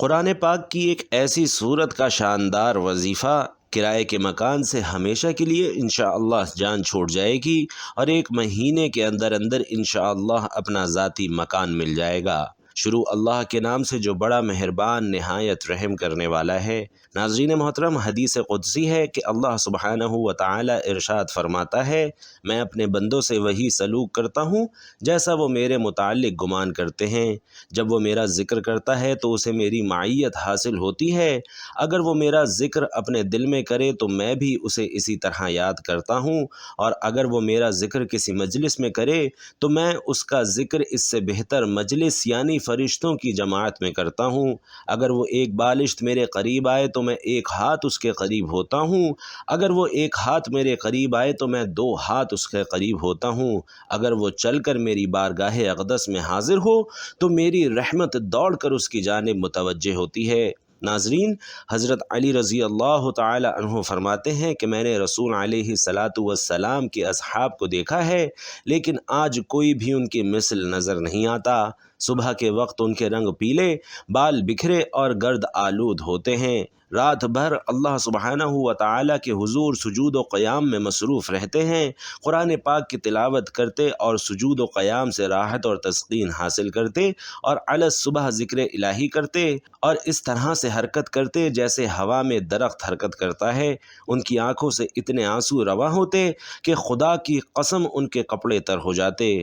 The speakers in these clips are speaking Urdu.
قرآن پاک کی ایک ایسی صورت کا شاندار وظیفہ کرائے کے مکان سے ہمیشہ کے لیے انشاءاللہ جان چھوٹ جائے گی اور ایک مہینے کے اندر اندر انشاءاللہ اپنا ذاتی مکان مل جائے گا۔ شروع اللہ کے نام سے جو بڑا مہربان نہایت رحم کرنے والا ہے۔ ناظرین محترم، حدیث قدسی ہے کہ اللہ سبحانہ و تعالی ارشاد فرماتا ہے، میں اپنے بندوں سے وہی سلوک کرتا ہوں جیسا وہ میرے متعلق گمان کرتے ہیں۔ جب وہ میرا ذکر کرتا ہے تو اسے میری معیت حاصل ہوتی ہے۔ اگر وہ میرا ذکر اپنے دل میں کرے تو میں بھی اسے اسی طرح یاد کرتا ہوں، اور اگر وہ میرا ذکر کسی مجلس میں کرے تو میں اس کا ذکر اس سے بہتر مجلس یعنی فرشتوں کی جماعت میں کرتا ہوں۔ اگر وہ ایک بالشت میرے قریب آئے تو میں ایک ہاتھ اس کے قریب ہوتا ہوں، اگر وہ ایک ہاتھ میرے قریب آئے تو میں 2 ہاتھ اس کے قریب ہوتا ہوں، اگر وہ چل کر میری بارگاہ اقدس میں حاضر ہو تو میری رحمت دوڑ کر اس کی جانب متوجہ ہوتی ہے۔ ناظرین، حضرت علی رضی اللہ تعالی عنہ فرماتے ہیں کہ میں نے رسول علیہ الصلاۃ والسلام کے اصحاب کو دیکھا ہے، لیکن آج کوئی بھی ان کی مثل نظر نہیں آتا۔ صبح کے وقت ان کے رنگ پیلے، بال بکھرے اور گرد آلود ہوتے ہیں۔ رات بھر اللہ سبحانہ و تعالی کے حضور سجود و قیام میں مصروف رہتے ہیں، قرآن پاک کی تلاوت کرتے اور سجود و قیام سے راحت اور تسکین حاصل کرتے، اور علی الصبح ذکر الہی کرتے اور اس طرح سے حرکت کرتے جیسے ہوا میں درخت حرکت کرتا ہے۔ ان کی آنکھوں سے اتنے آنسو رواں ہوتے کہ خدا کی قسم ان کے کپڑے تر ہو جاتے۔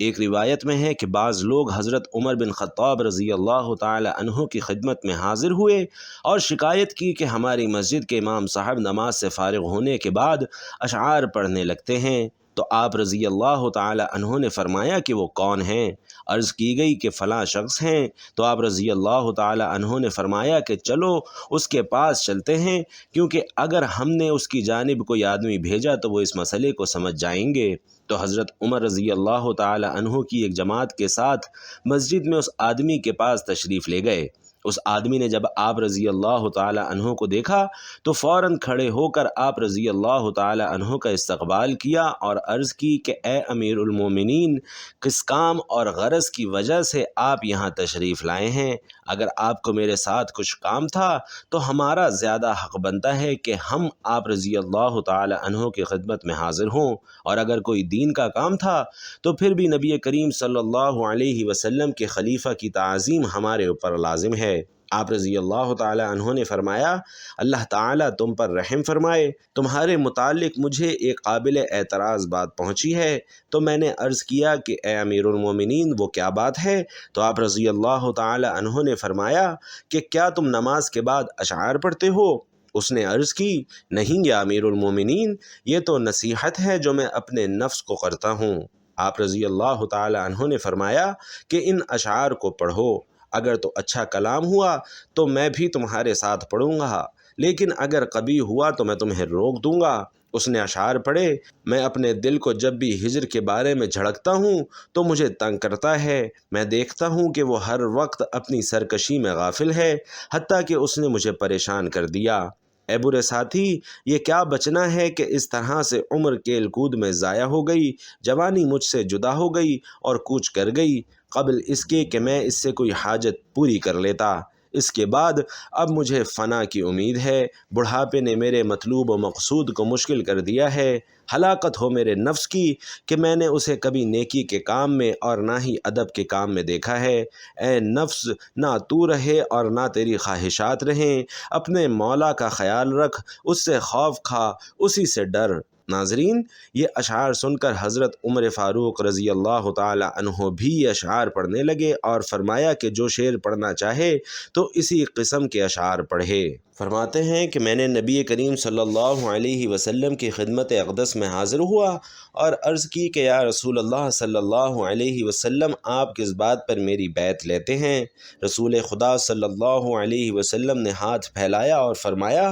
ایک روایت میں ہے کہ بعض لوگ حضرت عمر بن خطاب رضی اللہ تعالی عنہ کی خدمت میں حاضر ہوئے اور شکایت کی کہ ہماری مسجد کے امام صاحب نماز سے فارغ ہونے کے بعد اشعار پڑھنے لگتے ہیں، تو آپ رضی اللہ تعالی عنہ نے فرمایا کہ وہ کون ہیں؟ عرض کی گئی کہ فلاں شخص ہیں، تو آپ رضی اللہ تعالی عنہ نے فرمایا کہ چلو اس کے پاس چلتے ہیں، کیونکہ اگر ہم نے اس کی جانب کوئی آدمی بھیجا تو وہ اس مسئلے کو سمجھ جائیں گے۔ تو حضرت عمر رضی اللہ تعالی عنہ کی ایک جماعت کے ساتھ مسجد میں اس آدمی کے پاس تشریف لے گئے۔ اس آدمی نے جب آپ رضی اللہ تعالی عنہ کو دیکھا تو فوراً کھڑے ہو کر آپ رضی اللہ تعالی عنہ کا استقبال کیا اور عرض کی کہ اے امیر المومنین، کس کام اور غرض کی وجہ سے آپ یہاں تشریف لائے ہیں؟ اگر آپ کو میرے ساتھ کچھ کام تھا تو ہمارا زیادہ حق بنتا ہے کہ ہم آپ رضی اللہ تعالی عنہ کی خدمت میں حاضر ہوں، اور اگر کوئی دین کا کام تھا تو پھر بھی نبی کریم صلی اللہ علیہ وسلم کے خلیفہ کی تعظیم ہمارے اوپر لازم ہے۔ آپ رضی اللہ تعالی عنہ نے فرمایا، اللہ تعالیٰ تم پر رحم فرمائے، تمہارے متعلق مجھے ایک قابل اعتراض بات پہنچی ہے۔ تو میں نے عرض کیا کہ اے امیر المومنین، وہ کیا بات ہے؟ تو آپ رضی اللہ تعالی عنہ نے فرمایا کہ کیا تم نماز کے بعد اشعار پڑھتے ہو؟ اس نے عرض کی، نہیں یا امیر المومنین، یہ تو نصیحت ہے جو میں اپنے نفس کو کرتا ہوں۔ آپ رضی اللہ تعالی عنہ نے فرمایا کہ ان اشعار کو پڑھو، اگر تو اچھا کلام ہوا تو میں بھی تمہارے ساتھ پڑھوں گا، لیکن اگر قبیح ہوا تو میں تمہیں روک دوں گا۔ اس نے اشعار پڑھے، میں اپنے دل کو جب بھی ہجر کے بارے میں جھڑکتا ہوں تو مجھے تنگ کرتا ہے، میں دیکھتا ہوں کہ وہ ہر وقت اپنی سرکشی میں غافل ہے، حتیٰ کہ اس نے مجھے پریشان کر دیا۔ اے برے ساتھی، یہ کیا بچنا ہے کہ اس طرح سے عمر کھیل کود میں ضائع ہو گئی، جوانی مجھ سے جدا ہو گئی اور کوچ کر گئی، قبل اس کے کہ میں اس سے کوئی حاجت پوری کر لیتا۔ اس کے بعد اب مجھے فنا کی امید ہے، بڑھاپے نے میرے مطلوب و مقصود کو مشکل کر دیا ہے۔ ہلاکت ہو میرے نفس کی کہ میں نے اسے کبھی نیکی کے کام میں اور نہ ہی ادب کے کام میں دیکھا ہے۔ اے نفس، نہ تو رہے اور نہ تیری خواہشات رہیں، اپنے مولا کا خیال رکھ، اس سے خوف کھا، اسی سے ڈر۔ ناظرین، یہ اشعار سن کر حضرت عمر فاروق رضی اللہ تعالی عنہ بھی یہ اشعار پڑھنے لگے اور فرمایا کہ جو شعر پڑھنا چاہے تو اسی قسم کے اشعار پڑھے۔ فرماتے ہیں کہ میں نے نبی کریم صلی اللہ علیہ وسلم کی خدمت اقدس میں حاضر ہوا اور عرض کی کہ یا رسول اللہ صلی اللہ علیہ وسلم، آپ کس بات پر میری بیعت لیتے ہیں؟ رسول خدا صلی اللہ علیہ وسلم نے ہاتھ پھیلایا اور فرمایا،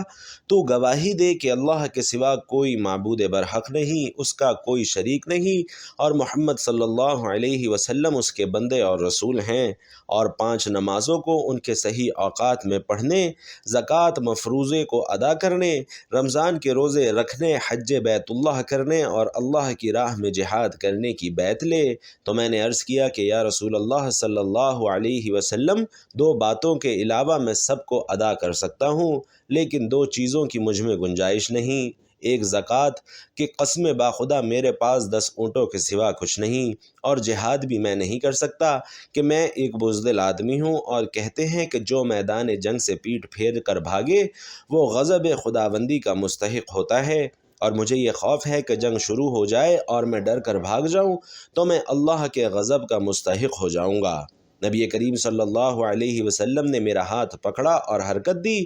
تو گواہی دے کہ اللہ کے سوا کوئی معبود برحق نہیں، اس کا کوئی شریک نہیں، اور محمد صلی اللہ علیہ وسلم اس کے بندے اور رسول ہیں، اور 5 نمازوں کو ان کے صحیح اوقات میں پڑھنے، زکوٰۃ زکوٰۃ مفروضے کو ادا کرنے، رمضان کے روزے رکھنے، حج بیت اللہ کرنے اور اللہ کی راہ میں جہاد کرنے کی بیعت لے۔ تو میں نے عرض کیا کہ یا رسول اللہ صلی اللہ علیہ وسلم، 2 باتوں کے علاوہ میں سب کو ادا کر سکتا ہوں، لیکن 2 چیزوں کی مجھ میں گنجائش نہیں۔ ایک زکوٰۃ کہ قسم باخدا میرے پاس 10 اونٹوں کے سوا کچھ نہیں، اور جہاد بھی میں نہیں کر سکتا کہ میں ایک بزدل آدمی ہوں، اور کہتے ہیں کہ جو میدان جنگ سے پیٹھ پھیر کر بھاگے وہ غضب خداوندی کا مستحق ہوتا ہے، اور مجھے یہ خوف ہے کہ جنگ شروع ہو جائے اور میں ڈر کر بھاگ جاؤں تو میں اللہ کے غضب کا مستحق ہو جاؤں گا۔ نبی کریم صلی اللہ علیہ وسلم نے میرا ہاتھ پکڑا اور حرکت دی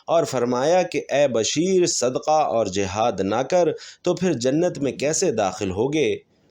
اور فرمایا کہ اے بشیر، صدقہ اور جہاد نہ کر تو پھر جنت میں کیسے داخل ہوگے؟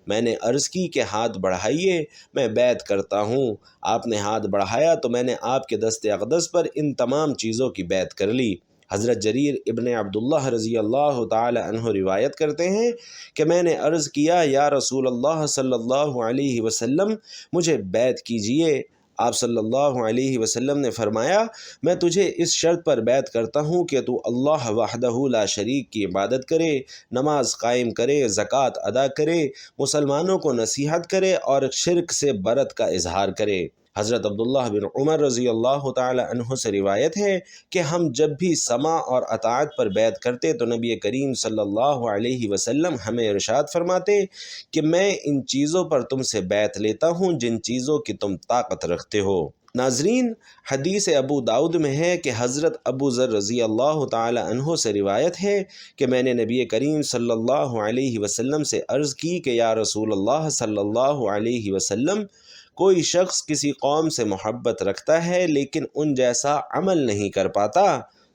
میں نے عرض کی کہ ہاتھ بڑھائیے، میں بیعت کرتا ہوں۔ آپ نے ہاتھ بڑھایا تو میں نے آپ کے دست اقدس پر ان تمام چیزوں کی بیعت کر لی۔ حضرت جریر ابن عبداللہ رضی اللہ تعالی عنہ روایت کرتے ہیں کہ میں نے عرض کیا یا رسول اللہ صلی اللہ علیہ وسلم، مجھے بیعت کیجیے۔ آپ صلی اللہ علیہ وسلم نے فرمایا میں تجھے اس شرط پر بیعت کرتا ہوں کہ تو اللہ وحدہ لا شریک کی عبادت کرے، نماز قائم کرے، زکوٰۃ ادا کرے، مسلمانوں کو نصیحت کرے اور شرک سے برت کا اظہار کرے۔ حضرت عبداللہ بن عمر رضی اللہ تعالی عنہ سے روایت ہے کہ ہم جب بھی سماع اور اطاعت پر بیعت کرتے تو نبی کریم صلی اللہ علیہ وسلم ہمیں ارشاد فرماتے کہ میں ان چیزوں پر تم سے بیعت لیتا ہوں جن چیزوں کی تم طاقت رکھتے ہو۔ ناظرین، حدیث ابو داؤد میں ہے کہ حضرت ابو ذر رضی اللہ تعالی عنہ سے روایت ہے کہ میں نے نبی کریم صلی اللہ علیہ وسلم سے عرض کی کہ یا رسول اللہ صلی اللہ علیہ وسلم، کوئی شخص کسی قوم سے محبت رکھتا ہے لیکن ان جیسا عمل نہیں کر پاتا،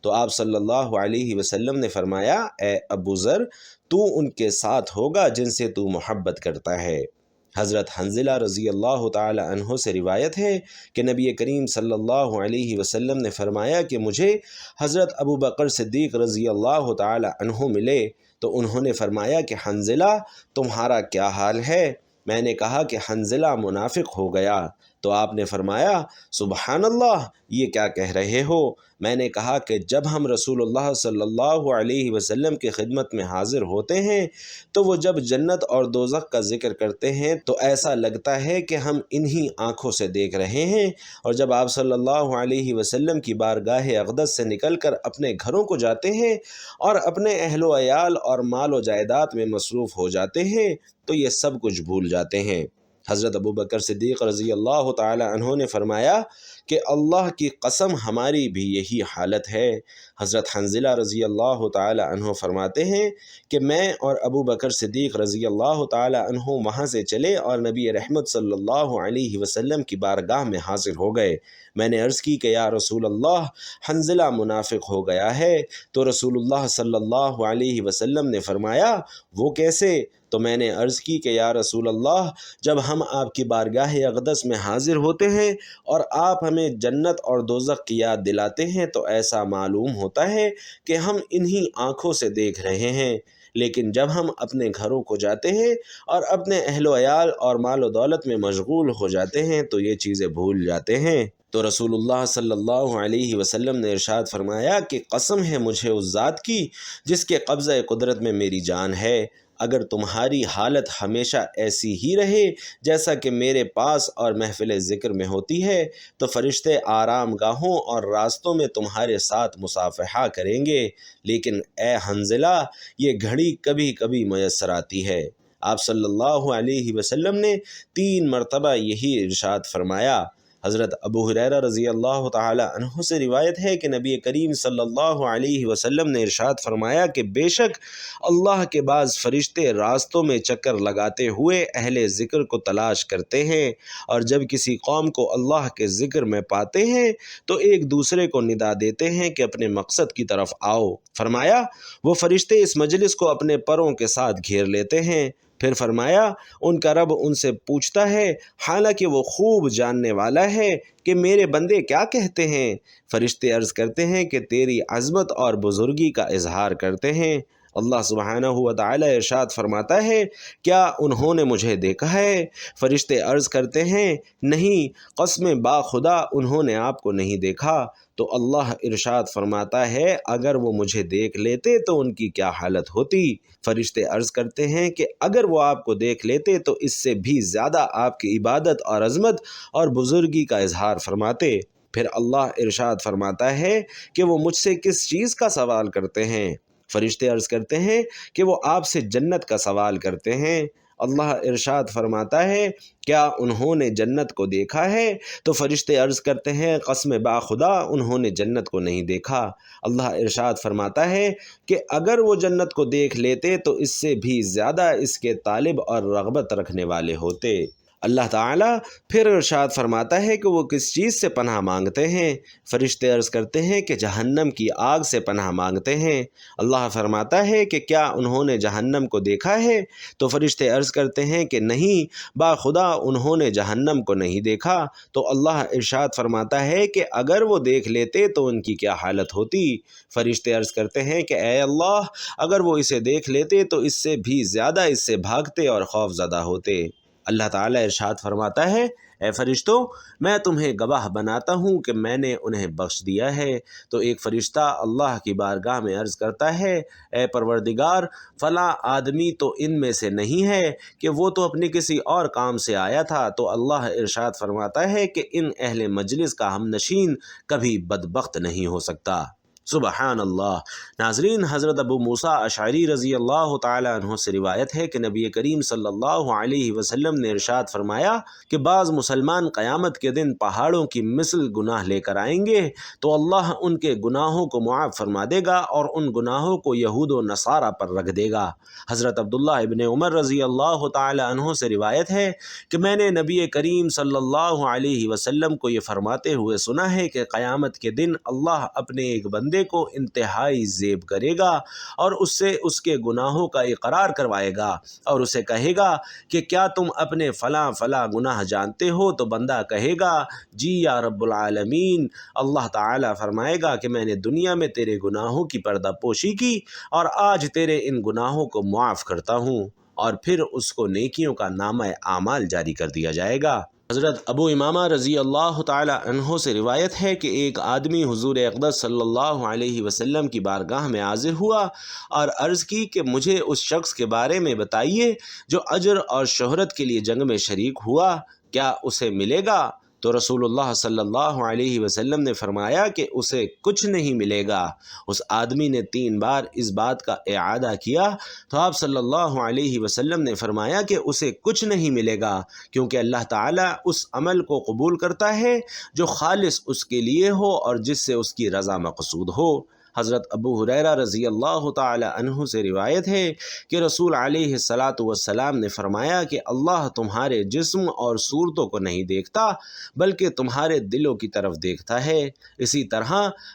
تو آپ صلی اللہ علیہ وسلم نے فرمایا اے ابو ذر، تو ان کے ساتھ ہوگا جن سے تو محبت کرتا ہے۔ حضرت حنظلہ رضی اللہ تعالی عنہ سے روایت ہے کہ نبی کریم صلی اللہ علیہ وسلم نے فرمایا کہ مجھے حضرت ابو بکر صدیق رضی اللہ تعالی عنہ ملے تو انہوں نے فرمایا کہ حنظلہ، تمہارا کیا حال ہے؟ میں نے کہا کہ حنظلہ منافق ہو گیا، تو آپ نے فرمایا سبحان اللہ، یہ کیا کہہ رہے ہو؟ میں نے کہا کہ جب ہم رسول اللہ صلی اللہ علیہ وسلم کی خدمت میں حاضر ہوتے ہیں تو وہ جب جنت اور دوزخ کا ذکر کرتے ہیں تو ایسا لگتا ہے کہ ہم انہی آنکھوں سے دیکھ رہے ہیں، اور جب آپ صلی اللہ علیہ وسلم کی بارگاہ اقدس سے نکل کر اپنے گھروں کو جاتے ہیں اور اپنے اہل و عیال اور مال و جائیداد میں مصروف ہو جاتے ہیں تو یہ سب کچھ بھول جاتے ہیں۔ حضرت ابو بکر صدیق رضی اللہ تعالی عنہ نے فرمایا کہ اللہ کی قسم ہماری بھی یہی حالت ہے۔ حضرت حنظلہ رضی اللہ تعالی عنہ فرماتے ہیں کہ میں اور ابو بکر صدیق رضی اللہ تعالی عنہ وہاں سے چلے اور نبی رحمت صلی اللہ علیہ وسلم کی بارگاہ میں حاضر ہو گئے۔ میں نے عرض کی کہ یا رسول اللہ، حنظلہ منافق ہو گیا ہے، تو رسول اللہ صلی اللہ علیہ وسلم نے فرمایا وہ کیسے؟ تو میں نے عرض کی کہ یا رسول اللہ، جب ہم آپ کی بارگاہ اقدس میں حاضر ہوتے ہیں اور آپ ہمیں جنت اور دوزخ کی یاد دلاتے ہیں تو ایسا معلوم ہوتا ہے کہ ہم انہی آنکھوں سے دیکھ رہے ہیں، لیکن جب ہم اپنے گھروں کو جاتے ہیں اور اپنے اہل و عیال اور مال و دولت میں مشغول ہو جاتے ہیں تو یہ چیزیں بھول جاتے ہیں۔ تو رسول اللہ صلی اللہ علیہ وسلم نے ارشاد فرمایا کہ قسم ہے مجھے اس ذات کی جس کے قبضہ قدرت میں میری جان ہے، اگر تمہاری حالت ہمیشہ ایسی ہی رہے جیسا کہ میرے پاس اور محفل ذکر میں ہوتی ہے تو فرشتے آرام گاہوں اور راستوں میں تمہارے ساتھ مصافحہ کریں گے، لیکن اے حنظلہ، یہ گھڑی کبھی کبھی میسر آتی ہے۔ آپ صلی اللہ علیہ وسلم نے 3 مرتبہ یہی ارشاد فرمایا۔ حضرت ابو ہریرہ رضی اللہ تعالی عنہ سے روایت ہے کہ نبی کریم صلی اللہ علیہ وسلم نے ارشاد فرمایا کہ بے شک اللہ کے بعض فرشتے راستوں میں چکر لگاتے ہوئے اہل ذکر کو تلاش کرتے ہیں، اور جب کسی قوم کو اللہ کے ذکر میں پاتے ہیں تو ایک دوسرے کو ندا دیتے ہیں کہ اپنے مقصد کی طرف آؤ۔ فرمایا وہ فرشتے اس مجلس کو اپنے پروں کے ساتھ گھیر لیتے ہیں۔ پھر فرمایا ان کا رب ان سے پوچھتا ہے، حالانکہ وہ خوب جاننے والا ہے کہ میرے بندے کیا کہتے ہیں؟ فرشتے عرض کرتے ہیں کہ تیری عظمت اور بزرگی کا اظہار کرتے ہیں۔ اللہ سبحانہ و تعالی ارشاد فرماتا ہے کیا انہوں نے مجھے دیکھا ہے؟ فرشتے عرض کرتے ہیں نہیں، قسم با خدا انہوں نے آپ کو نہیں دیکھا۔ تو اللہ ارشاد فرماتا ہے اگر وہ مجھے دیکھ لیتے تو ان کی کیا حالت ہوتی۔ فرشتے عرض کرتے ہیں کہ اگر وہ آپ کو دیکھ لیتے تو اس سے بھی زیادہ آپ کی عبادت اور عظمت اور بزرگی کا اظہار فرماتے۔ پھر اللہ ارشاد فرماتا ہے کہ وہ مجھ سے کس چیز کا سوال کرتے ہیں؟ فرشتے عرض کرتے ہیں کہ وہ آپ سے جنت کا سوال کرتے ہیں۔ اللہ ارشاد فرماتا ہے کیا انہوں نے جنت کو دیکھا ہے؟ تو فرشتے عرض کرتے ہیں قسم باخدا انہوں نے جنت کو نہیں دیکھا۔ اللہ ارشاد فرماتا ہے کہ اگر وہ جنت کو دیکھ لیتے تو اس سے بھی زیادہ اس کے طالب اور رغبت رکھنے والے ہوتے۔ اللہ تعالیٰ پھر ارشاد فرماتا ہے کہ وہ کس چیز سے پناہ مانگتے ہیں؟ فرشتے عرض کرتے ہیں کہ جہنم کی آگ سے پناہ مانگتے ہیں۔ اللہ فرماتا ہے کہ کیا انہوں نے جہنم کو دیکھا ہے؟ تو فرشتے عرض کرتے ہیں کہ نہیں باخدا انہوں نے جہنم کو نہیں دیکھا۔ تو اللہ ارشاد فرماتا ہے کہ اگر وہ دیکھ لیتے تو ان کی کیا حالت ہوتی؟ فرشتے عرض کرتے ہیں کہ اے اللہ اگر وہ اسے دیکھ لیتے تو اس سے بھی زیادہ اس سے بھاگتے اور خوف زدہ ہوتے۔ اللہ تعالیٰ ارشاد فرماتا ہے اے فرشتوں میں تمہیں گواہ بناتا ہوں کہ میں نے انہیں بخش دیا ہے۔ تو ایک فرشتہ اللہ کی بارگاہ میں عرض کرتا ہے اے پروردگار فلاں آدمی تو ان میں سے نہیں ہے کہ وہ تو اپنے کسی اور کام سے آیا تھا۔ تو اللہ ارشاد فرماتا ہے کہ ان اہل مجلس کا ہم نشین کبھی بدبخت نہیں ہو سکتا۔ سبحان اللہ۔ ناظرین، حضرت ابو موسیٰ اشعری رضی اللہ تعالیٰ عنہ سے روایت ہے کہ نبی کریم صلی اللہ علیہ وسلم نے ارشاد فرمایا کہ بعض مسلمان قیامت کے دن پہاڑوں کی مثل گناہ لے کر آئیں گے تو اللہ ان کے گناہوں کو معاف فرما دے گا اور ان گناہوں کو یہود و نصارہ پر رکھ دے گا۔ حضرت عبداللہ ابن عمر رضی اللہ تعالیٰ عنہ سے روایت ہے کہ میں نے نبی کریم صلی اللہ علیہ وسلم کو یہ فرماتے ہوئے سنا ہے کہ قیامت کے دن اللہ اپنے ایک بندے کو انتہائی ذیب کرے گا اور اس سے اس کے گناہوں کا اقرار کروائے گا اور اسے کہے گا کہ کیا تم اپنے فلاں فلاں گناہ جانتے ہو؟ تو بندہ کہے گا جی یا رب العالمین۔ اللہ تعالیٰ فرمائے گا کہ میں نے دنیا میں تیرے گناہوں کی پردہ پوشی کی اور آج تیرے ان گناہوں کو معاف کرتا ہوں، اور پھر اس کو نیکیوں کا نامہ اعمال جاری کر دیا جائے گا۔ حضرت ابو امامہ رضی اللہ تعالی عنہ سے روایت ہے کہ ایک آدمی حضور اقدس صلی اللہ علیہ وسلم کی بارگاہ میں حاضر ہوا اور عرض کی کہ مجھے اس شخص کے بارے میں بتائیے جو اجر اور شہرت کے لیے جنگ میں شریک ہوا، کیا اسے ملے گا؟ تو رسول اللہ صلی اللہ علیہ وسلم نے فرمایا کہ اسے کچھ نہیں ملے گا۔ اس آدمی نے 3 بار اس بات کا اعادہ کیا تو آپ صلی اللہ علیہ وسلم نے فرمایا کہ اسے کچھ نہیں ملے گا، کیونکہ اللہ تعالیٰ اس عمل کو قبول کرتا ہے جو خالص اس کے لیے ہو اور جس سے اس کی رضا مقصود ہو۔ حضرت ابو ہریرہ رضی اللہ تعالی عنہ سے روایت ہے کہ رسول علیہ السلام نے فرمایا کہ اللہ تمہارے جسم اور صورتوں کو نہیں دیکھتا بلکہ تمہارے دلوں کی طرف دیکھتا ہے۔ اسی طرح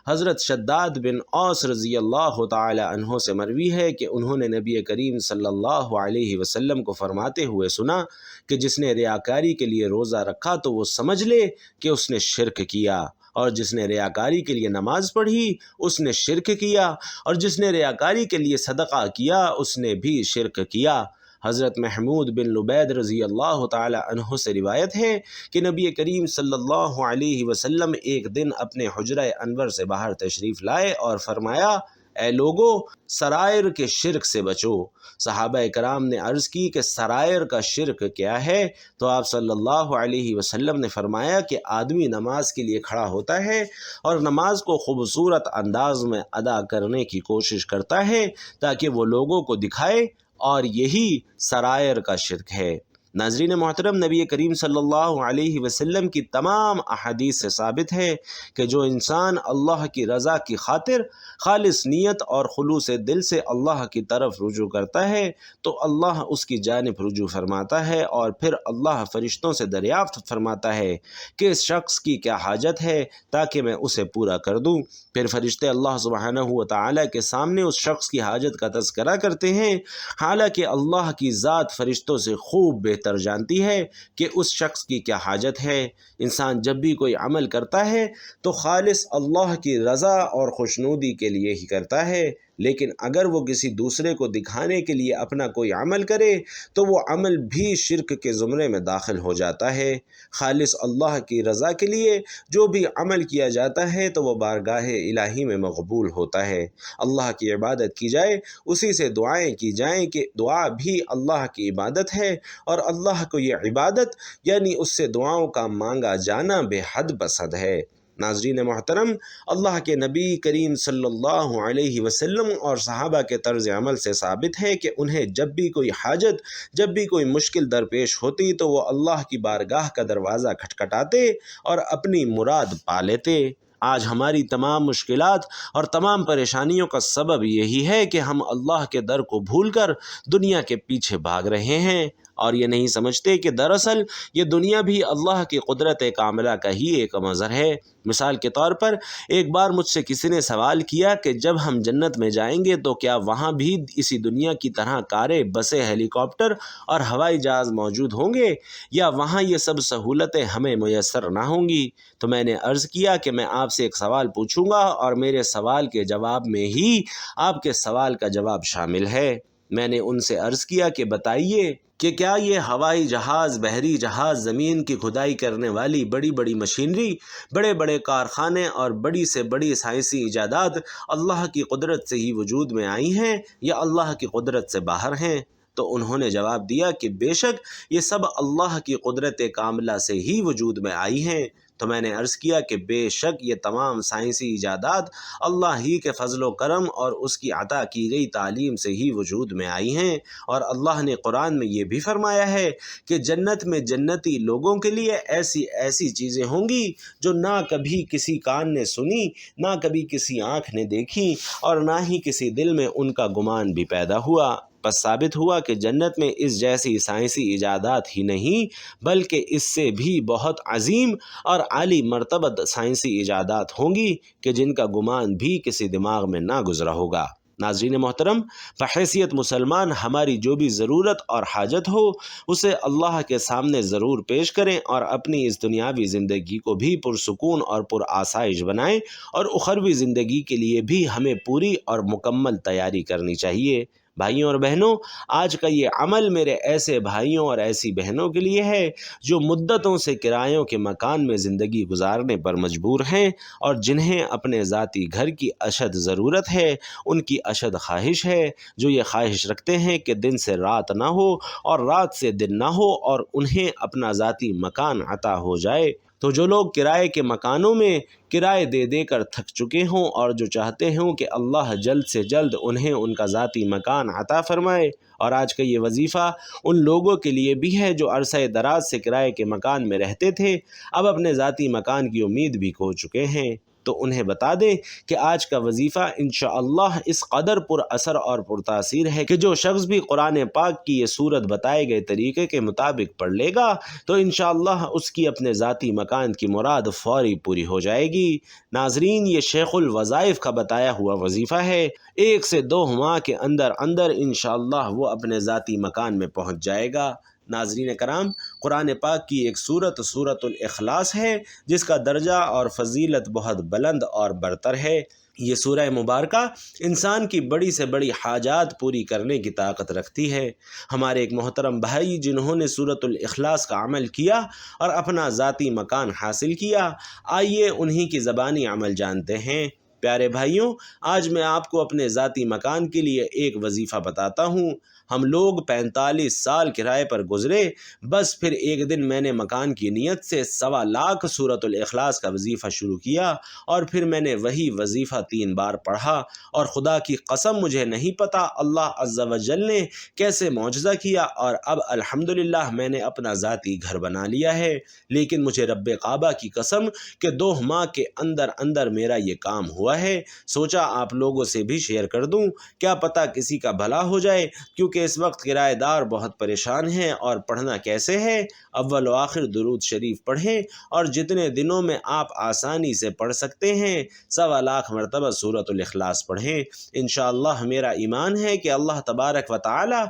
حضرت شداد بن اوس رضی اللہ تعالی عنہ سے مروی ہے کہ انہوں نے نبی کریم صلی اللہ علیہ وسلم کو فرماتے ہوئے سنا کہ جس نے ریاکاری کے لیے روزہ رکھا تو وہ سمجھ لے کہ اس نے شرک کیا، اور جس نے ریاکاری کے لیے نماز پڑھی اس نے شرک کیا، اور جس نے ریاکاری کے لیے صدقہ کیا اس نے بھی شرک کیا۔ حضرت محمود بن لبید رضی اللہ تعالی عنہ سے روایت ہے کہ نبی کریم صلی اللہ علیہ وسلم ایک دن اپنے حجرہ انور سے باہر تشریف لائے اور فرمایا اے لوگو سرائر کے شرک سے بچو۔ صحابہ کرام نے عرض کی کہ سرائر کا شرک کیا ہے؟ تو آپ صلی اللہ علیہ وسلم نے فرمایا کہ آدمی نماز کے لیے کھڑا ہوتا ہے اور نماز کو خوبصورت انداز میں ادا کرنے کی کوشش کرتا ہے تاکہ وہ لوگوں کو دکھائے، اور یہی سرائر کا شرک ہے۔ ناظرین محترم، نبی کریم صلی اللہ علیہ وسلم کی تمام احادیث سے ثابت ہے کہ جو انسان اللہ کی رضا کی خاطر خالص نیت اور خلوص دل سے اللہ کی طرف رجوع کرتا ہے تو اللہ اس کی جانب رجوع فرماتا ہے، اور پھر اللہ فرشتوں سے دریافت فرماتا ہے کہ اس شخص کی کیا حاجت ہے تاکہ میں اسے پورا کر دوں۔ پھر فرشتے اللہ سبحانہ و تعالیٰ کے سامنے اس شخص کی حاجت کا تذکرہ کرتے ہیں، حالانکہ اللہ کی ذات فرشتوں سے خوب بہتر جانتی ہے کہ اس شخص کی کیا حاجت ہے۔ انسان جب بھی کوئی عمل کرتا ہے تو خالص اللہ کی رضا اور خوشنودی کے لیے ہی کرتا ہے۔ لیکن اگر وہ کسی دوسرے کو دکھانے کے لیے اپنا کوئی عمل کرے تو وہ عمل بھی شرک کے زمرے میں داخل ہو جاتا ہے۔ خالص اللہ کی رضا کے لیے جو بھی عمل کیا جاتا ہے تو وہ بارگاہ الہی میں مقبول ہوتا ہے۔ اللہ کی عبادت کی جائے، اسی سے دعائیں کی جائیں کہ دعا بھی اللہ کی عبادت ہے، اور اللہ کو یہ عبادت یعنی اس سے دعاؤں کا مانگا جانا بے حد پسند ہے۔ ناظرین محترم، اللہ کے نبی کریم صلی اللہ علیہ وسلم اور صحابہ کے طرز عمل سے ثابت ہے کہ انہیں جب بھی کوئی حاجت، جب بھی کوئی مشکل درپیش ہوتی تو وہ اللہ کی بارگاہ کا دروازہ کھٹکھٹاتے اور اپنی مراد پا لیتے۔ آج ہماری تمام مشکلات اور تمام پریشانیوں کا سبب یہی ہے کہ ہم اللہ کے در کو بھول کر دنیا کے پیچھے بھاگ رہے ہیں، اور یہ نہیں سمجھتے کہ دراصل یہ دنیا بھی اللہ کی قدرت کاملہ کا ہی ایک مظہر ہے۔ مثال کے طور پر ایک بار مجھ سے کسی نے سوال کیا کہ جب ہم جنت میں جائیں گے تو کیا وہاں بھی اسی دنیا کی طرح کاریں، بسیں، ہیلی کاپٹر اور ہوائی جہاز موجود ہوں گے، یا وہاں یہ سب سہولتیں ہمیں میسر نہ ہوں گی؟ تو میں نے عرض کیا کہ میں آپ سے ایک سوال پوچھوں گا اور میرے سوال کے جواب میں ہی آپ کے سوال کا جواب شامل ہے۔ میں نے ان سے عرض کیا کہ بتائیے کہ کیا یہ ہوائی جہاز، بحری جہاز، زمین کی کھدائی کرنے والی بڑی بڑی مشینری، بڑے بڑے کارخانے اور بڑی سے بڑی سائنسی ایجادات اللہ کی قدرت سے ہی وجود میں آئی ہیں یا اللہ کی قدرت سے باہر ہیں؟ تو انہوں نے جواب دیا کہ بے شک یہ سب اللہ کی قدرت کاملہ سے ہی وجود میں آئی ہیں۔ تو میں نے عرض کیا کہ بے شک یہ تمام سائنسی ایجادات اللہ ہی کے فضل و کرم اور اس کی عطا کی گئی تعلیم سے ہی وجود میں آئی ہیں، اور اللہ نے قرآن میں یہ بھی فرمایا ہے کہ جنت میں جنتی لوگوں کے لیے ایسی ایسی چیزیں ہوں گی جو نہ کبھی کسی کان نے سنی، نہ کبھی کسی آنکھ نے دیکھی، اور نہ ہی کسی دل میں ان کا گمان بھی پیدا ہوا۔ بس ثابت ہوا کہ جنت میں اس جیسی سائنسی ایجادات ہی نہیں بلکہ اس سے بھی بہت عظیم اور عالی مرتبہ سائنسی ایجادات ہوں گی کہ جن کا گمان بھی کسی دماغ میں نہ گزرا ہوگا۔ ناظرین محترم، بحیثیت مسلمان ہماری جو بھی ضرورت اور حاجت ہو اسے اللہ کے سامنے ضرور پیش کریں، اور اپنی اس دنیاوی زندگی کو بھی پرسکون اور پرآسائش بنائیں، اور اخروی زندگی کے لیے بھی ہمیں پوری اور مکمل تیاری کرنی چاہیے۔ بھائیوں اور بہنوں، آج کا یہ عمل میرے ایسے بھائیوں اور ایسی بہنوں کے لیے ہے جو مدتوں سے کرایوں کے مکان میں زندگی گزارنے پر مجبور ہیں، اور جنہیں اپنے ذاتی گھر کی اشد ضرورت ہے، ان کی اشد خواہش ہے، جو یہ خواہش رکھتے ہیں کہ دن سے رات نہ ہو اور رات سے دن نہ ہو اور انہیں اپنا ذاتی مکان عطا ہو جائے۔ تو جو لوگ کرائے کے مکانوں میں کرائے دے دے کر تھک چکے ہوں اور جو چاہتے ہوں کہ اللہ جلد سے جلد انہیں ان کا ذاتی مکان عطا فرمائے، اور آج کا یہ وظیفہ ان لوگوں کے لیے بھی ہے جو عرصہ دراز سے کرائے کے مکان میں رہتے تھے، اب اپنے ذاتی مکان کی امید بھی کھو چکے ہیں، تو انہیں بتا دیں کہ آج کا وظیفہ انشاءاللہ اس قدر پر اثر اور پر تاثیر ہے کہ جو شخص بھی قرآن پاک کی یہ صورت بتائے گئے طریقے کے مطابق پڑھ لے گا تو انشاءاللہ اس کی اپنے ذاتی مکان کی مراد فوری پوری ہو جائے گی۔ ناظرین، یہ شیخ الوظائف کا بتایا ہوا وظیفہ ہے، 1 سے 2 ماہ کے اندر اندر انشاءاللہ وہ اپنے ذاتی مکان میں پہنچ جائے گا۔ ناظرین کرام، قرآن پاک کی ایک سورت سورۃ الاخلاص ہے جس کا درجہ اور فضیلت بہت بلند اور برتر ہے۔ یہ سورہ مبارکہ انسان کی بڑی سے بڑی حاجات پوری کرنے کی طاقت رکھتی ہے۔ ہمارے ایک محترم بھائی جنہوں نے سورۃ الاخلاص کا عمل کیا اور اپنا ذاتی مکان حاصل کیا، آئیے انہی کی زبانی عمل جانتے ہیں۔ پیارے بھائیوں، آج میں آپ کو اپنے ذاتی مکان کے لیے ایک وظیفہ بتاتا ہوں۔ ہم لوگ 45 سال کرائے پر گزرے، بس پھر ایک دن میں نے مکان کی نیت سے 1.25 لاکھ سورۃ الاخلاص کا وظیفہ شروع کیا، اور پھر میں نے وہی وظیفہ 3 بار پڑھا، اور خدا کی قسم مجھے نہیں پتہ اللہ عز و جل نے کیسے معجزہ کیا، اور اب الحمدللہ میں نے اپنا ذاتی گھر بنا لیا ہے۔ لیکن مجھے رب کعبہ کی قسم کہ 2 ماہ کے اندر اندر میرا یہ کام ہوا ہے، سوچا آپ لوگوں سے بھی شیئر کر دوں، کیا پتہ کسی کا بھلا ہو جائے، کیونکہ اس وقت کرایہ دار بہت پریشان ہیں اور پڑھنا کیسے ہے۔ اول و آخر درود شریف پڑھیں، اور جتنے دنوں میں آپ آسانی سے پڑھ سکتے ہیں 1.25 لاکھ مرتبہ سورۃ الاخلاص پڑھیں۔ انشاءاللہ میرا ایمان ہے کہ اللہ تبارک و تعالی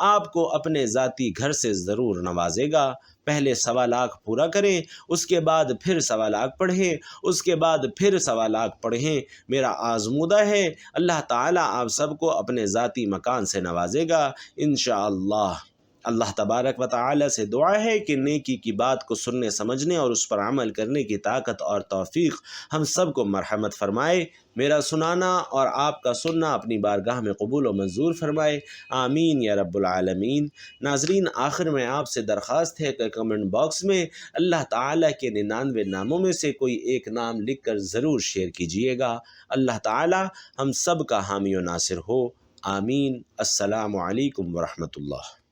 آپ کو اپنے ذاتی گھر سے ضرور نوازے گا۔ پہلے 1.25 لاکھ پورا کریں، اس کے بعد پھر 1.25 لاکھ پڑھیں، اس کے بعد پھر 1.25 لاکھ پڑھیں۔ میرا آزمودہ ہے، اللہ تعالیٰ آپ سب کو اپنے ذاتی مکان سے نوازے گا انشاءاللہ۔ اللہ تبارک و تعالی سے دعا ہے کہ نیکی کی بات کو سننے سمجھنے اور اس پر عمل کرنے کی طاقت اور توفیق ہم سب کو مرحمت فرمائے۔ میرا سنانا اور آپ کا سننا اپنی بارگاہ میں قبول و منظور فرمائے، آمین یا رب العالمین۔ ناظرین، آخر میں آپ سے درخواست ہے کہ کمنٹ باکس میں اللہ تعالیٰ کے 99 ناموں میں سے کوئی ایک نام لکھ کر ضرور شیئر کیجیے گا۔ اللہ تعالیٰ ہم سب کا حامی و ناصر ہو، آمین۔ السلام علیکم ورحمۃ اللہ۔